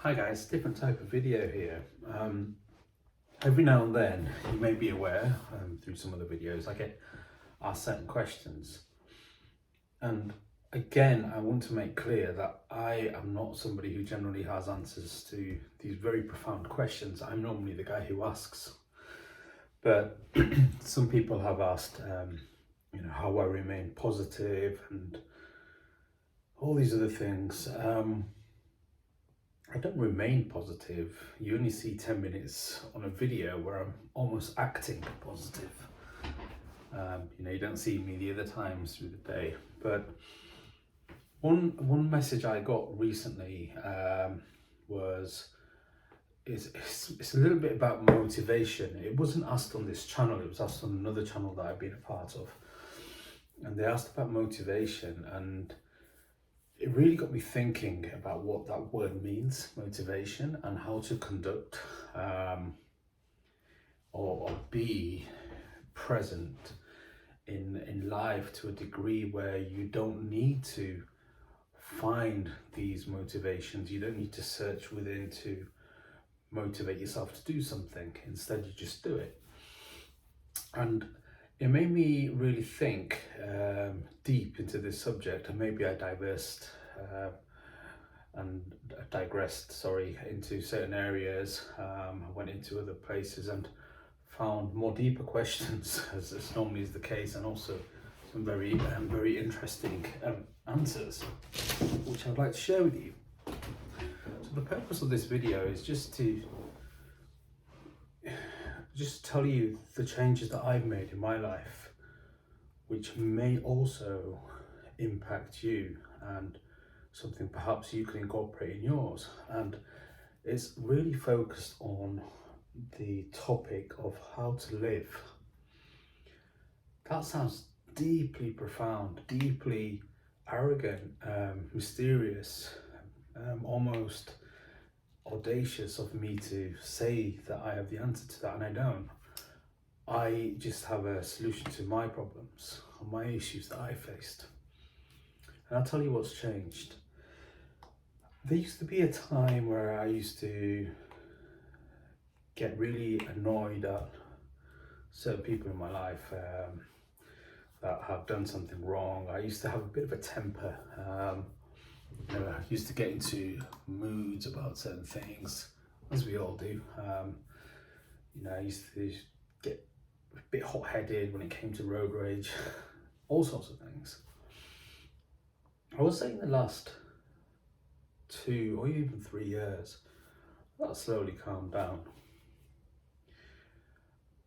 Hi guys, different type of video here. Every now and then, you may be aware through some of the videos, I get asked certain questions. And again, I want to make clear that I am not somebody who generally has answers to these very profound questions. I'm normally the guy who asks. But some people have asked, how I remain positive and all these other things. I don't remain positive. You only see 10 minutes on a video where I'm almost acting positive. You don't see me the other times through the day. But one message I got recently was it's a little bit about motivation. It wasn't asked on this channel, it was asked on another channel that I've been a part of. And they asked about motivation, and it really got me thinking about what that word means, motivation, and how to conduct or be present in life to a degree where you don't need to find these motivations. You don't need to search within to motivate yourself to do something. Instead, you just do it. And it made me really think deep into this subject, and maybe I digressed into certain areas. I went into other places and found more deeper questions, as normally is the case, and also some very interesting answers, which I'd like to share with you. So the purpose of this video is just to tell you the changes that I've made in my life, which may also impact you, and something perhaps you can incorporate in yours. And it's really focused on the topic of how to live. That sounds deeply profound, deeply arrogant, mysterious, almost audacious of me to say that I have the answer to that, and I don't. I just have a solution to my problems, my issues that I faced. And I'll tell you what's changed. There used to be a time where I used to get really annoyed at certain people in my life that have done something wrong. I used to have a bit of a temper. I used to get into moods about certain things, as we all do. I used to get a bit hot-headed when it came to road rage, all sorts of things. I would say in the last 2 or even 3 years, that slowly calmed down.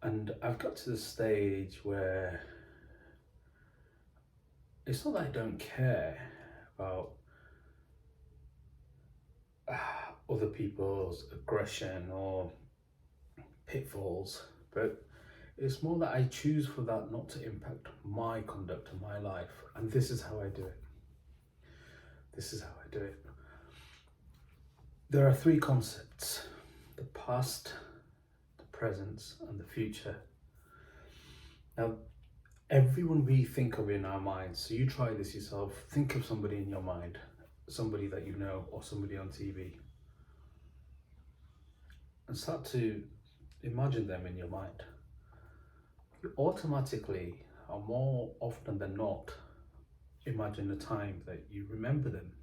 And I've got to the stage where it's not that I don't care about other people's aggression or pitfalls, but it's more that I choose for that not to impact my conduct and my life. And this is how I do it. There are 3 concepts: the past, the present, and the future. Now, everyone we think of in our minds, so you try this yourself, think of somebody in your mind, somebody that you know or somebody on TV, and start to imagine them in your mind. You automatically, or more often than not, imagine a time that you remember them,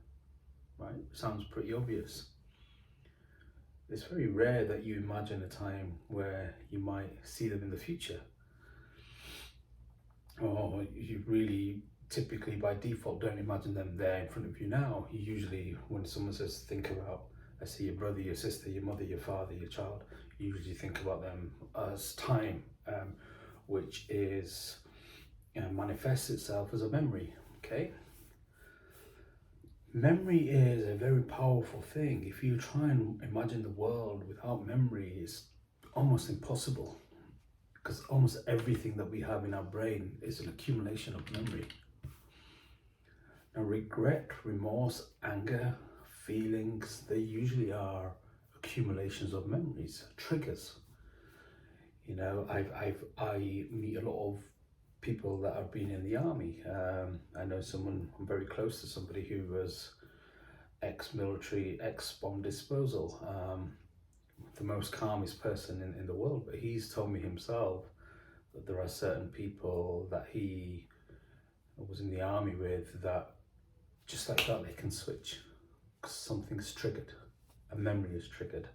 right? Sounds pretty obvious. It's very rare that you imagine a time where you might see them in the future. Or you really typically by default don't imagine them there in front of you now. You usually, when someone says think about, let's say your brother, your sister, your mother, your father, your child, you usually think about them as time, which is manifests itself as a memory. Okay. Memory is a very powerful thing. If you try and imagine the world without memory, it's almost impossible, because almost everything that we have in our brain is an accumulation of memory. Now, regret, remorse, anger, feelings, they usually are accumulations of memories, triggers. I meet a lot of people that have been in the army. I know I'm very close to somebody who was ex-military, ex-bomb disposal, the most calmest person in the world. But he's told me himself that there are certain people that he was in the army with that just like that they can switch because something's triggered, a memory is triggered.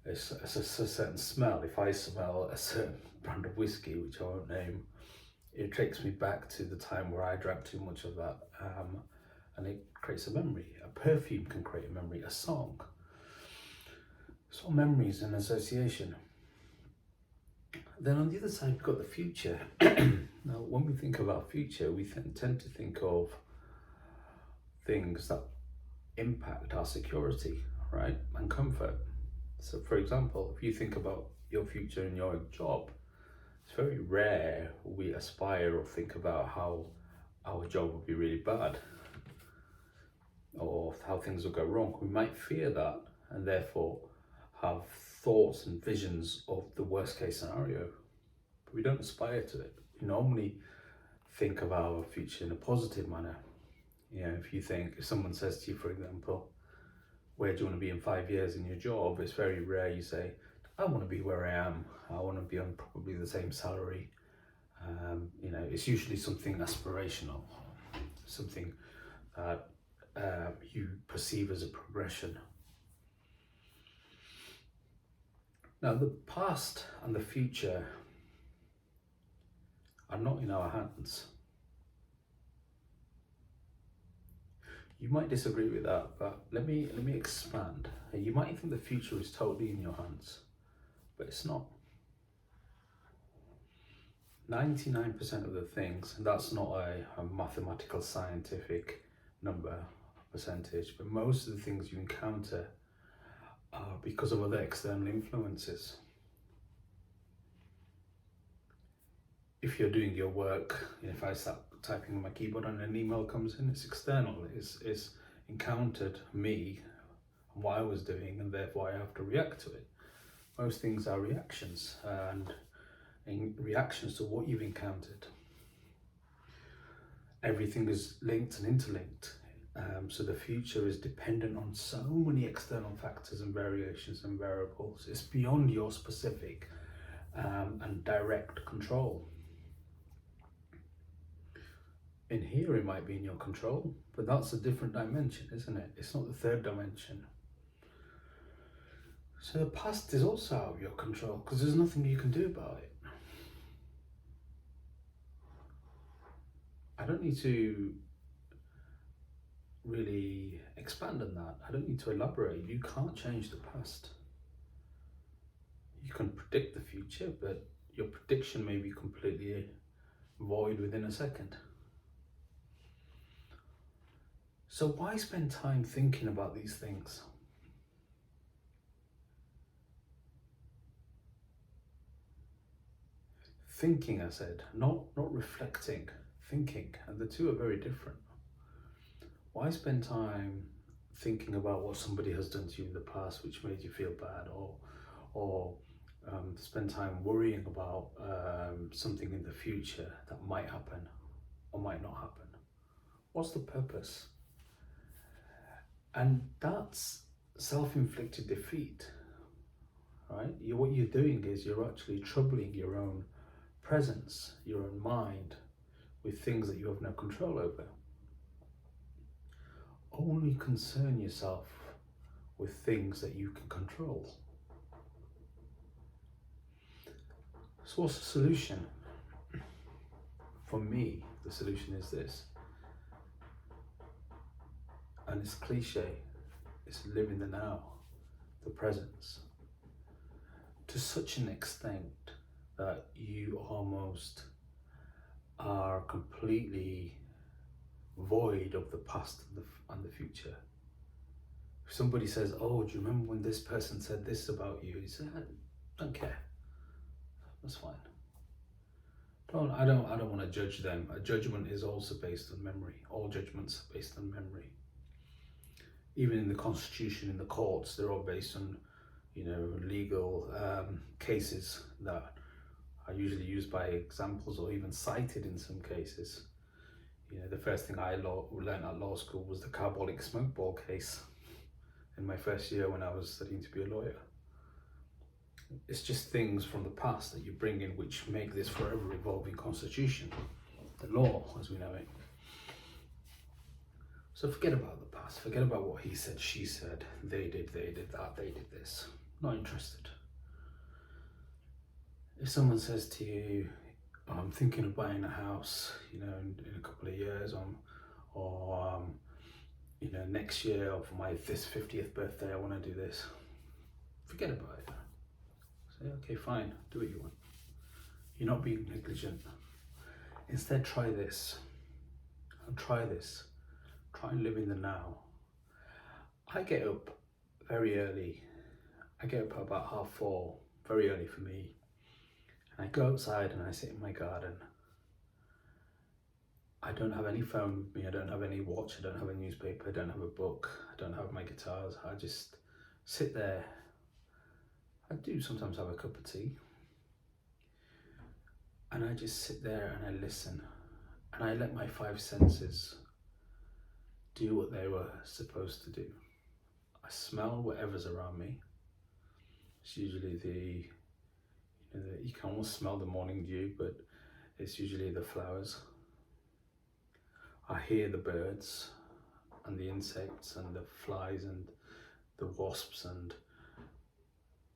It's a certain smell. If I smell a certain brand of whiskey, which I won't name, it takes me back to the time where I drank too much of that, and it creates a memory. A perfume can create a memory, a song. So memories and association. Then on the other side, we've got the future. Now, when we think about future, we tend to think of things that impact our security, right, and comfort. So for example, if you think about your future in your job, it's very rare we aspire or think about how our job would be really bad or how things will go wrong. We might fear that and therefore have thoughts and visions of the worst case scenario, but we don't aspire to it. We normally think of our future in a positive manner. You know, if someone says to you, for example, where do you want to be in 5 years in your job? It's very rare you say, I want to be where I am. I want to be on probably the same salary. You know, it's usually something aspirational, something that you perceive as a progression. Now, the past and the future are not in our hands. You might disagree with that, but let me expand. You might think the future is totally in your hands, but it's not. 99% of the things, and that's not a mathematical scientific number, percentage, but most of the things you encounter are because of other external influences. If you're doing your work, if I start typing on my keyboard and an email comes in, it's external, it's encountered me and what I was doing, and therefore I have to react to it. Most things are reactions, and in reactions to what you've encountered. Everything is linked and interlinked. So the future is dependent on so many external factors and variations and variables. It's beyond your specific and direct control. In here it might be in your control, but that's a different dimension, isn't it? It's not the third dimension. So the past is also out of your control because there's nothing you can do about it. I don't need to really expand on that. I don't need to elaborate. You can't change the past. You can predict the future, but your prediction may be completely void within a second. So why spend time thinking about these things? Thinking, I said, not reflecting, thinking, and the two are very different. Why spend time thinking about what somebody has done to you in the past which made you feel bad, or spend time worrying about something in the future that might happen or might not happen? What's the purpose? And that's self-inflicted defeat, right? What you're doing is you're actually troubling your own presence, your own mind, with things that you have no control over. Only concern yourself with things that you can control. So what's the solution? For me, the solution is this. And it's cliche, it's live in the now, the presence, to such an extent that you almost are completely void of the past and the future. If somebody says, oh, do you remember when this person said this about you? You say, I don't care, that's fine. I don't want to judge them. A judgment is also based on memory. All judgments are based on memory. Even in the Constitution, in the courts, they're all based on, legal cases that are usually used by examples or even cited in some cases. You know, the first thing I learned at law school was the carbolic smoke ball case in my first year when I was studying to be a lawyer. It's just things from the past that you bring in which make this forever evolving constitution, the law as we know it. So forget about the past, forget about what he said, she said, they did that, they did this. Not interested. If someone says to you, oh, I'm thinking of buying a house, you know, in a couple of years, or you know, next year, or for my 50th birthday, I want to do this. Forget about it. Say, okay, fine, do what you want. You're not being negligent. Instead, try this. And try this. Try and live in the now. I get up very early. I get up at about 4:30, very early for me. And I go outside and I sit in my garden. I don't have any phone with me, I don't have any watch, I don't have a newspaper, I don't have a book, I don't have my guitars. I just sit there. I do sometimes have a cup of tea. And I just sit there and I listen. And I let my 5 senses do what they were supposed to do. I smell whatever's around me. It's usually you can almost smell the morning dew, but it's usually the flowers. I hear the birds and the insects and the flies and the wasps and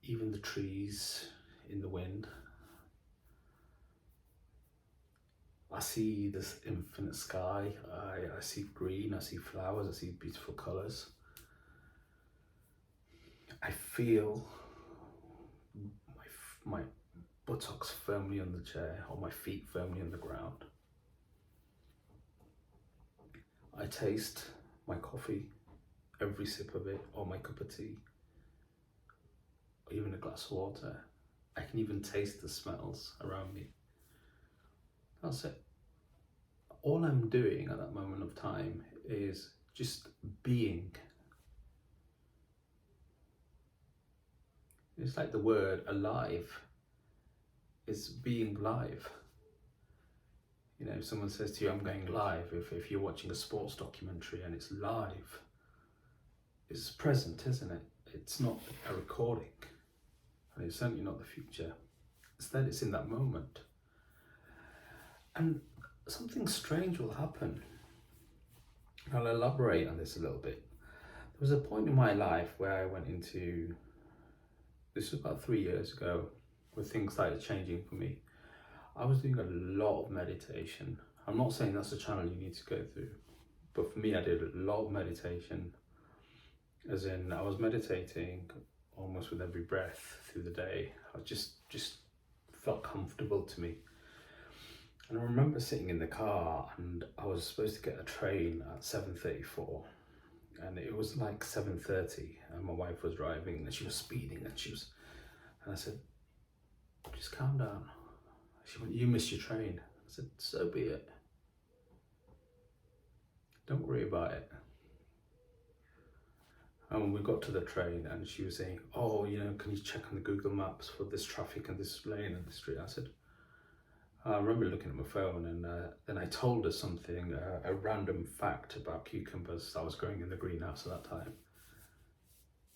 even the trees in the wind. I see this infinite sky, I see green, I see flowers, I see beautiful colours. I feel my buttocks firmly on the chair or my feet firmly on the ground. I taste my coffee, every sip of it, or my cup of tea, or even a glass of water. I can even taste the smells around me. That's it. All I'm doing at that moment of time is just being. It's like the word alive is being live. You know, if someone says to you, I'm going live, if you're watching a sports documentary and it's live, it's present, isn't it? It's not a recording, and it's certainly not the future. Instead, it's in that moment. And something strange will happen. I'll elaborate on this a little bit. There was a point in my life where I went into, this was about 3 years ago, where things started changing for me. I was doing a lot of meditation. I'm not saying that's a channel you need to go through, but for me, I did a lot of meditation, as in I was meditating almost with every breath through the day. I just felt comfortable to me. And I remember sitting in the car and I was supposed to get a train at 7:34 and it was like 7:30 and my wife was driving and she was speeding and I said, just calm down. She went, you missed your train. I said, so be it. Don't worry about it. And when we got to the train and she was saying, oh, you know, can you check on the Google Maps for this traffic and this lane and this street? I said, I remember looking at my phone and then I told her something, a random fact about cucumbers. I was growing in the greenhouse at that time.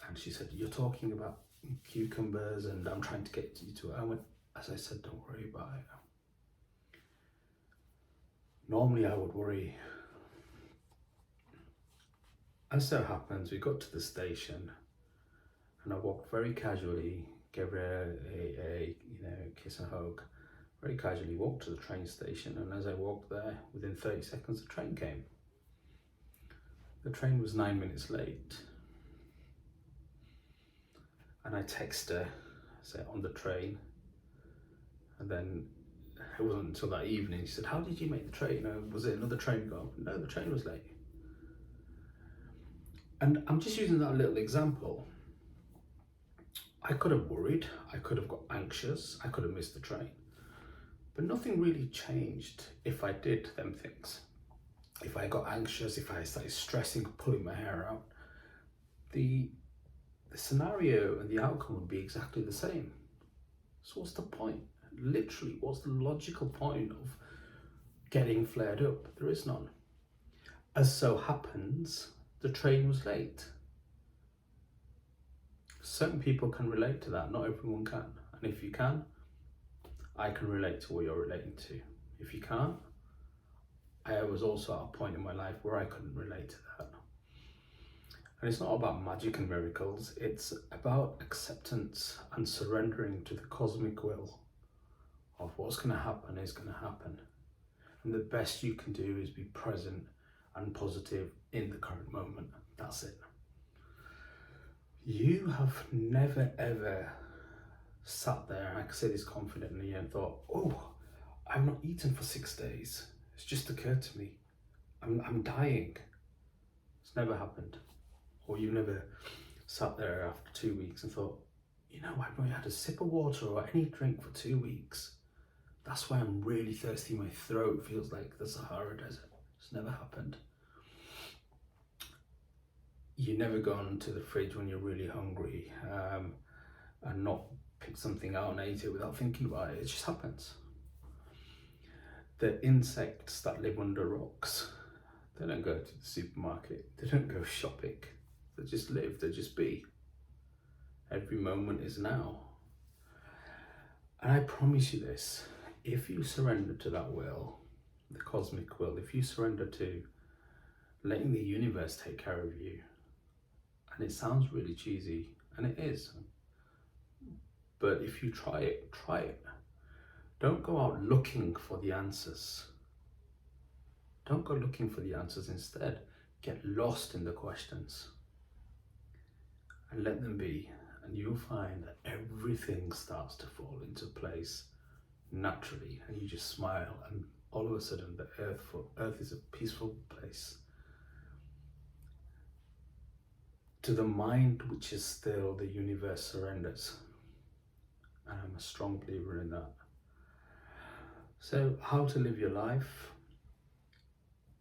And she said, you're talking about cucumbers and I'm trying to get you to it. I went, as I said, don't worry about it. Normally I would worry. As so happens, we got to the station and I walked very casually, gave her a kiss and hug, very casually walked to the train station, and as I walked there, within 30 seconds the train came. The train was 9 minutes late. And I texted her, say, on the train, and then it wasn't until that evening, she said, how did you make the train? Was it another train gone? No, the train was late. And I'm just using that little example. I could have worried, I could have got anxious, I could have missed the train. But nothing really changed if I did them things. If I got anxious, if I started stressing, pulling my hair out, the scenario and the outcome would be exactly the same. So what's the point? Literally, what's the logical point of getting flared up. There is none. As so happens, the train was late. Certain people can relate to that, not everyone can. And if you can, I can relate to what you're relating to. If you can't, I was also at a point in my life where I couldn't relate to that. And it's not about magic and miracles, it's about acceptance and surrendering to the cosmic will of what's going to happen is going to happen. And the best you can do is be present and positive in the current moment. That's it. You have never ever sat there, and I can say this confidently, and thought, oh, I've not eaten for 6 days. It's just occurred to me. I'm dying. It's never happened. Or you've never sat there after 2 weeks and thought, you know, I've not had a sip of water or any drink for 2 weeks. That's why I'm really thirsty. My throat feels like the Sahara Desert. It's never happened. You've never gone to the fridge when you're really hungry and not picked something out and ate it without thinking about it. It just happens. The insects that live under rocks, they don't go to the supermarket. They don't go shopping. They just live. They just be. Every moment is now. And I promise you this, if you surrender to that will, the cosmic will, if you surrender to letting the universe take care of you, and it sounds really cheesy, and it is, but if you try it, try it. Don't go out looking for the answers. Don't go looking for the answers. Instead, get lost in the questions and let them be. And you'll find that everything starts to fall into place naturally. And you just smile, and all of a sudden the earth is a peaceful place. To the mind which is still, the universe surrenders. And I'm a strong believer in that. So how to live your life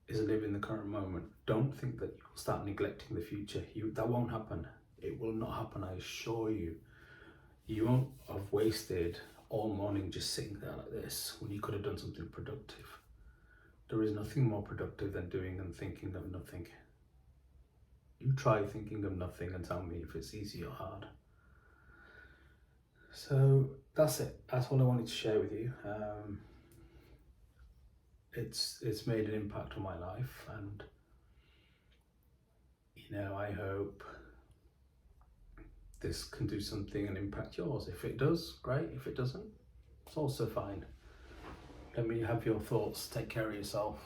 is live in the current moment. Don't think that you'll start neglecting the future. That won't happen. It will not happen, I assure you. You won't have wasted all morning just sitting there like this when you could have done something productive. There is nothing more productive than doing and thinking of nothing. You try thinking of nothing and tell me if it's easy or hard. So that's it. That's all I wanted to share with you. It's made an impact on my life, and you know, I hope this can do something and impact yours. If it does, great. If it doesn't, it's also fine. Let me have your thoughts. Take care of yourself.